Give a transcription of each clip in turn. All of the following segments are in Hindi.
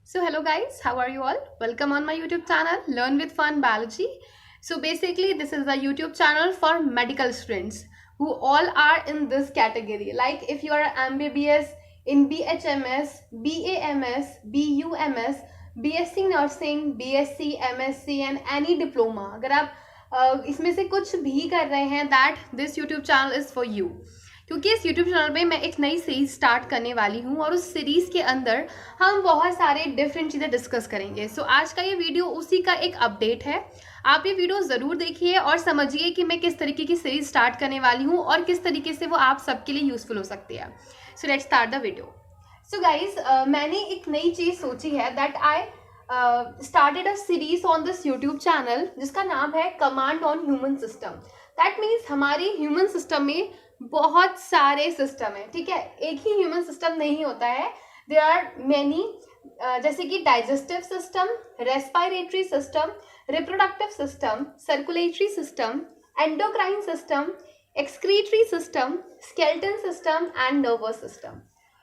So hello guys, how are you all? Welcome on my YouTube channel Learn with Fun Biology. So basically this is a YouTube channel for medical students who all are in this category. Like if you are MBBS in BHMS, BAMS, BUMS, BSc Nursing, BSc, MSc and any diploma, अगर आप इसमें से कुछ भी कर रहे हैं, that this YouTube channel is for you. क्योंकि इस YouTube चैनल पे मैं एक नई सीरीज स्टार्ट करने वाली हूँ और उस सीरीज के अंदर हम बहुत सारे डिफरेंट चीज़ें डिस्कस करेंगे। सो आज का ये वीडियो उसी का एक अपडेट है। आप ये वीडियो ज़रूर देखिए और समझिए कि मैं किस तरीके की सीरीज स्टार्ट करने वाली हूँ और किस तरीके से वो आप सबके लिए यूजफुल हो सकती है। So let's start the video. So guys, मैंने एक नई चीज़ सोची है that I started a series on this YouTube channel जिसका नाम है command on human system. That means हमारे ह्यूमन सिस्टम में बहुत सारे सिस्टम है, ठीक है। एक ही ह्यूमन सिस्टम नहीं होता है, देयर आर मेनी, जैसे कि digestive system, respiratory system, reproductive system, circulatory system, endocrine system, excretory system, skeleton system and nervous system.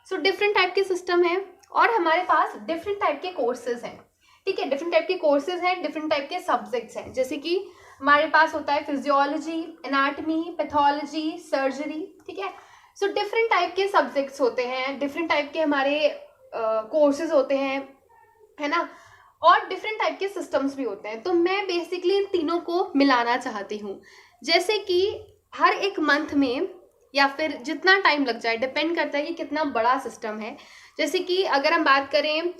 So different type के सिस्टम हैं और हमारे पास डिफरेंट टाइप के कोर्सेज हैं, ठीक है। डिफरेंट टाइप के कोर्सेज हैं, डिफरेंट टाइप के सब्जेक्ट्स हैं। जैसे कि हमारे पास होता है फिजियोलॉजी, एनाटमी, पैथोलॉजी, सर्जरी, ठीक है। सो डिफरेंट टाइप के सब्जेक्ट्स होते हैं, डिफरेंट टाइप के हमारे कोर्सेज होते हैं, है ना। और डिफरेंट टाइप के सिस्टम्स भी होते हैं। तो मैं बेसिकली इन तीनों को मिलाना चाहती हूँ। जैसे कि हर एक मंथ में या फिर जितना टाइम लग जाए, डिपेंड करता है कि कितना बड़ा सिस्टम है। जैसे कि अगर हम बात करें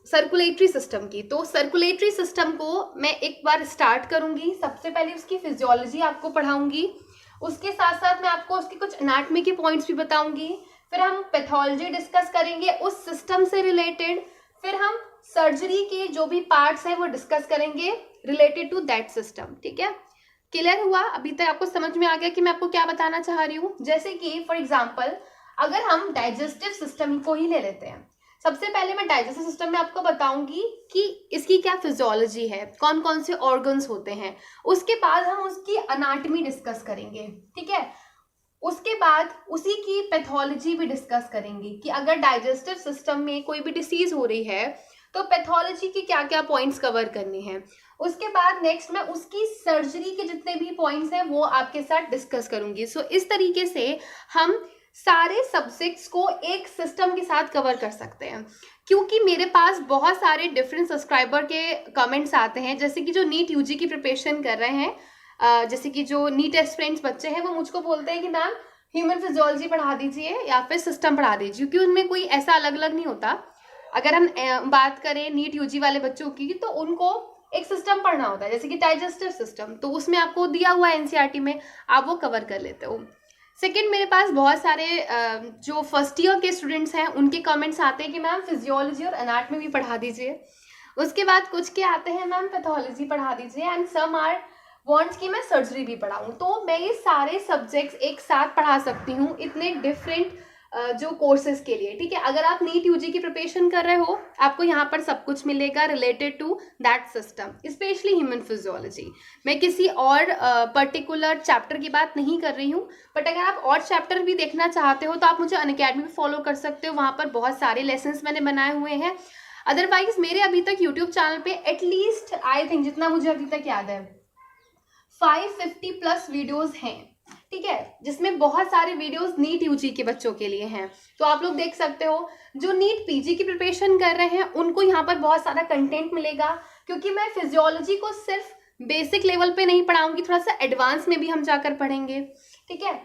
सर्कुलेटरी सिस्टम की, तो सर्कुलेटरी सिस्टम को मैं एक बार स्टार्ट करूंगी। सबसे पहले उसकी फिजियोलॉजी आपको पढ़ाऊंगी, उसके साथ साथ मैं आपको उसके कुछ एनाटमी के पॉइंट्स भी बताऊंगी। फिर हम पैथोलॉजी डिस्कस करेंगे उस सिस्टम से रिलेटेड। फिर हम सर्जरी के जो भी पार्ट्स हैं वो डिस्कस करेंगे रिलेटेड टू दैट सिस्टम, ठीक है। क्लियर हुआ? अभी तक आपको समझ में आ गया कि मैं आपको क्या बताना चाह रही हूँ। जैसे कि फॉर एग्जाम्पल अगर हम डाइजेस्टिव सिस्टम को ही ले लेते हैं, सबसे पहले मैं डाइजेस्टिव सिस्टम में आपको बताऊंगी कि इसकी क्या फिजियोलॉजी है, कौन कौन से ऑर्गन्स होते हैं। उसके बाद हम उसकी अनाटमी डिस्कस करेंगे, ठीक है। उसके बाद उसी की पैथोलॉजी भी डिस्कस करेंगे कि अगर डाइजेस्टिव सिस्टम में कोई भी डिसीज हो रही है तो पैथोलॉजी के क्या क्या पॉइंट्स कवर करने हैं। उसके बाद नेक्स्ट मैं उसकी सर्जरी के जितने भी पॉइंट्स हैं वो आपके साथ डिस्कस करूंगी। सो इस तरीके से हम सारे सब्जेक्ट्स को एक सिस्टम के साथ कवर कर सकते हैं। क्योंकि मेरे पास बहुत सारे डिफरेंट सब्सक्राइबर के कमेंट्स आते हैं, जैसे कि जो नीट यूजी की प्रिपरेशन कर रहे हैं, जैसे कि जो नीट एस्पिरेंट्स बच्चे हैं, वो मुझको बोलते हैं कि मैम ह्यूमन फिजियोलॉजी पढ़ा दीजिए या फिर सिस्टम पढ़ा दीजिए, क्योंकि उनमें कोई ऐसा अलग अलग नहीं होता। अगर हम बात करें नीट यूजी वाले बच्चों की, तो उनको एक सिस्टम पढ़ना होता है, जैसे कि डाइजेस्टिव सिस्टम, तो उसमें आपको दिया हुआ है एनसीईआरटी में, आप वो कवर कर लेते हो। सेकेंड, मेरे पास बहुत सारे जो फर्स्ट ईयर के स्टूडेंट्स हैं उनके कमेंट्स आते हैं कि मैम फिजियोलॉजी और एनाटमी भी पढ़ा दीजिए। उसके बाद कुछ के आते हैं मैम पैथोलॉजी पढ़ा दीजिए, एंड सम आर वांट्स कि मैं सर्जरी भी पढ़ाऊँ। तो मैं ये सारे सब्जेक्ट्स एक साथ पढ़ा सकती हूँ इतने डिफरेंट जो कोर्सेज के लिए, ठीक है। अगर आप नीट यूजी की प्रिपरेशन कर रहे हो, आपको यहाँ पर सब कुछ मिलेगा related to that system, specially human physiology. मैं किसी और पर्टिकुलर चैप्टर की बात नहीं कर रही हूँ, बट अगर आप और चैप्टर भी देखना चाहते हो तो आप मुझे अनअकैडमी पे फॉलो कर सकते हो। वहाँ पर बहुत सारे लेसन्स मैंने बनाए हुए हैं। अदरवाइज मेरे अभी तक यूट्यूब चैनल पे एटलीस्ट आई थिंक, जितना मुझे अभी तक याद है, 550 प्लस वीडियोज हैं, ठीक है, जिसमें बहुत सारे वीडियोस नीट यूजी के बच्चों के लिए हैं। तो आप लोग देख सकते हो जो नीट पीजी की प्रिपरेशन कर रहे हैं उनको यहाँ पर बहुत सारा कंटेंट मिलेगा, क्योंकि मैं फिजियोलॉजी को सिर्फ बेसिक लेवल पे नहीं पढ़ाऊंगी, थोड़ा सा एडवांस में भी हम जाकर पढ़ेंगे, ठीक है।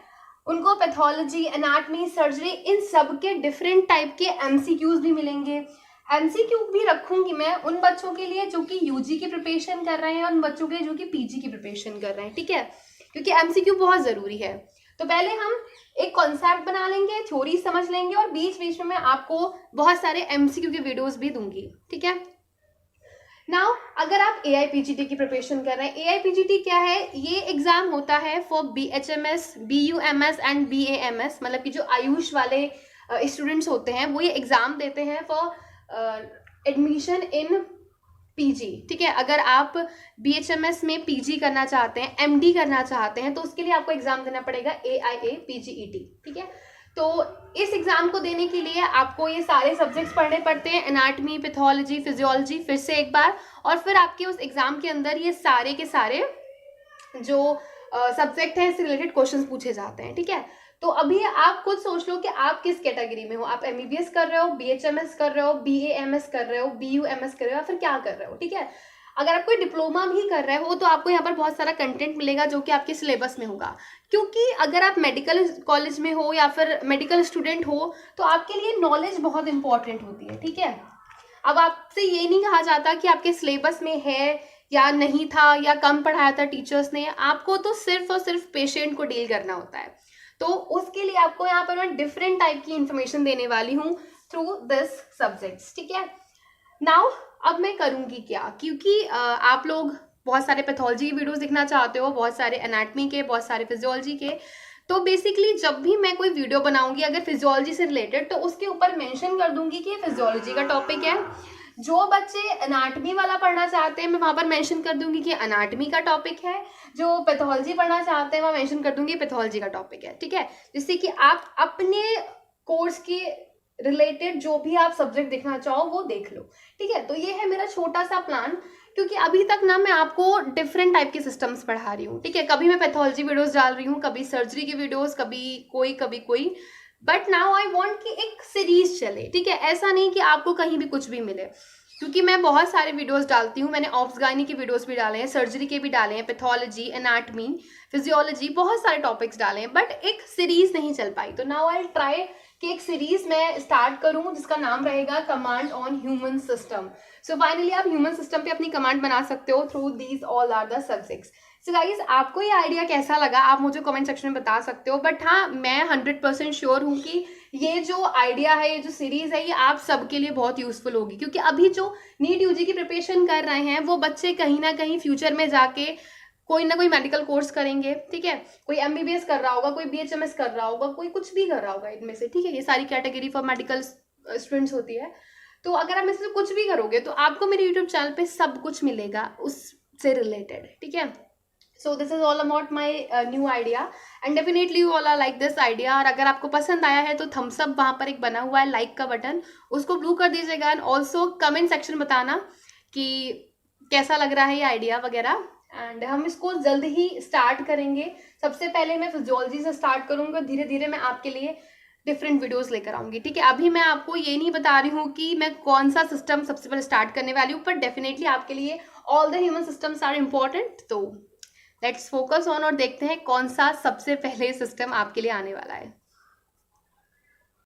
उनको पैथोलॉजी, एनाटमी, सर्जरी, इन सब के डिफरेंट टाइप के एमसीक्यूज भी मिलेंगे। एमसीक्यू भी रखूंगी मैं उन बच्चों के लिए जो कि यूजी की प्रिपरेशन कर रहे हैं और उन बच्चों के जो कि पीजी की प्रिपरेशन कर रहे हैं, ठीक है, क्योंकि एमसीक्यू बहुत ज़रूरी है। तो पहले हम एक कॉन्सेप्ट बना लेंगे, थ्योरी समझ लेंगे, और बीच बीच में मैं आपको बहुत सारे एमसीक्यू के वीडियोस भी दूंगी, ठीक है। नाउ अगर आप एआईपीजीटी की प्रिपरेशन कर रहे हैं, एआईपीजीटी क्या है? ये एग्जाम होता है for BHMS, BUMS and BAMS, मतलब कि जो आयुष वाले स्टूडेंट्स होते हैं वो ये एग्जाम देते हैं फॉर एडमिशन इन पीजी, ठीक है। अगर आप बीएचएमएस में पीजी करना चाहते हैं, एमडी करना चाहते हैं, तो उसके लिए आपको एग्जाम देना पड़ेगा AIA PGET, ठीक है। तो इस एग्जाम को देने के लिए आपको ये सारे सब्जेक्ट्स पढ़ने पड़ते हैं, एनाटमी, पैथोलॉजी, फिजियोलॉजी, फिर से एक बार, और फिर आपके उस एग्जाम के अंदर ये सारे के सारे जो सब्जेक्ट है इससे रिलेटेड क्वेश्चंस पूछे जाते हैं, ठीक है। तो अभी आप खुद सोच लो कि आप किस कैटेगरी में हो, आप एमबीबीएस कर रहे हो, बीएचएमएस कर रहे हो, बीएएमएस कर रहे हो, बीयूएमएस कर रहे हो, या फिर क्या कर रहे हो, ठीक है। अगर आप कोई डिप्लोमा भी कर रहे हो तो आपको यहाँ पर बहुत सारा कंटेंट मिलेगा जो कि आपके सिलेबस में होगा, क्योंकि अगर आप मेडिकल कॉलेज में हो या फिर मेडिकल स्टूडेंट हो तो आपके लिए नॉलेज बहुत इंपॉर्टेंट होती है, ठीक है। अब आपसे ये नहीं कहा जाता कि आपके सिलेबस में है या नहीं था या कम पढ़ाया था टीचर्स ने, आपको तो सिर्फ और सिर्फ पेशेंट को डील करना होता है। तो उसके लिए आपको यहाँ पर मैं डिफरेंट टाइप की इंफॉर्मेशन देने वाली हूँ थ्रू दिस सब्जेक्ट्स, ठीक है। नाउ अब मैं करूँगी क्या, क्योंकि आप लोग बहुत सारे पैथोलॉजी वीडियोस देखना चाहते हो, बहुत सारे एनाटमी के, बहुत सारे फिजियोलॉजी के। तो बेसिकली जब भी मैं कोई वीडियो बनाऊंगी अगर फिजियोलॉजी से रिलेटेड तो उसके ऊपर मेंशन कर दूंगी कि ये फिजियोलॉजी का टॉपिक है। जो बच्चे एनाटमी वाला पढ़ना चाहते हैं मैं वहाँ पर मेंशन कर दूंगी कि एनाटमी का टॉपिक है। जो पैथोलॉजी पढ़ना चाहते हैं वहाँ मेंशन कर दूंगी पैथोलॉजी का टॉपिक है, ठीक है। जिससे कि आप अपने कोर्स के रिलेटेड जो भी आप सब्जेक्ट देखना चाहो वो देख लो, ठीक है। तो ये है मेरा छोटा सा प्लान, क्योंकि अभी तक ना मैं आपको डिफरेंट टाइप के सिस्टम्स पढ़ा रही हूँ, ठीक है। कभी मैं पैथोलॉजी वीडियोस डाल रही हूँ, कभी सर्जरी की वीडियोस, कभी कोई, बट नाउ आई वांट कि एक सीरीज चले, ठीक है। ऐसा नहीं कि आपको कहीं भी कुछ भी मिले, क्योंकि मैं बहुत सारे वीडियोस डालती हूँ। मैंने ऑब्स गायनी के वीडियोस भी डाले हैं, सर्जरी के भी डाले हैं, पैथोलॉजी, एनाटमी, फिजियोलॉजी, बहुत सारे टॉपिक्स डाले हैं, बट एक सीरीज नहीं चल पाई। तो नाउ आई ट्राई कि एक सीरीज मैं स्टार्ट करूं जिसका नाम रहेगा command on human system. So finally आप ह्यूमन सिस्टम पे अपनी कमांड बना सकते हो through these all are the subjects. So guys आपको ये आइडिया कैसा लगा आप मुझे कमेंट सेक्शन में बता सकते हो, बट हाँ मैं 100% श्योर हूँ कि ये जो आइडिया है, ये जो सीरीज है, ये आप सबके लिए बहुत यूजफुल होगी। क्योंकि अभी जो नीट यूजी की प्रिपरेशन कर रहे हैं वो बच्चे कहीं ना कहीं फ्यूचर में जाके कोई ना कोई मेडिकल कोर्स करेंगे, ठीक है। कोई एमबीबीएस कर रहा होगा, कोई बीएचएमएस कर रहा होगा, कोई कुछ भी कर रहा होगा इनमें से, ठीक है। ये सारी कैटेगरी फॉर मेडिकल स्टूडेंट्स होती है। तो अगर आप इसमें कुछ भी करोगे तो आपको मेरे यूट्यूब चैनल पे सब कुछ मिलेगा उससे रिलेटेड, ठीक है। So this is all about my new idea and definitely you all are like this idea. और अगर आपको पसंद आया है तो थम्स अप वहाँ पर एक बना हुआ है लाइक का बटन, उसको ब्लू कर दीजिएगा। एंड ऑल्सो कमेंट सेक्शन बताना कि कैसा लग रहा है ये आइडिया वगैरह। एंड हम इसको जल्द ही स्टार्ट करेंगे। सबसे पहले मैं फिजियोलॉजी से स्टार्ट करूँगा, धीरे धीरे मैं आपके लिए डिफरेंट वीडियोस लेकर आऊँगी, ठीक है। अभी मैं आपको ये नहीं बता रही हूँ कि मैं कौन सा सिस्टम सबसे पहले स्टार्ट करने वाली हूँ, पर डेफिनेटली आपके लिए all the human systems are important. तो लेट्स फोकस ऑन और देखते हैं कौन सा सबसे पहले सिस्टम आपके लिए आने वाला है।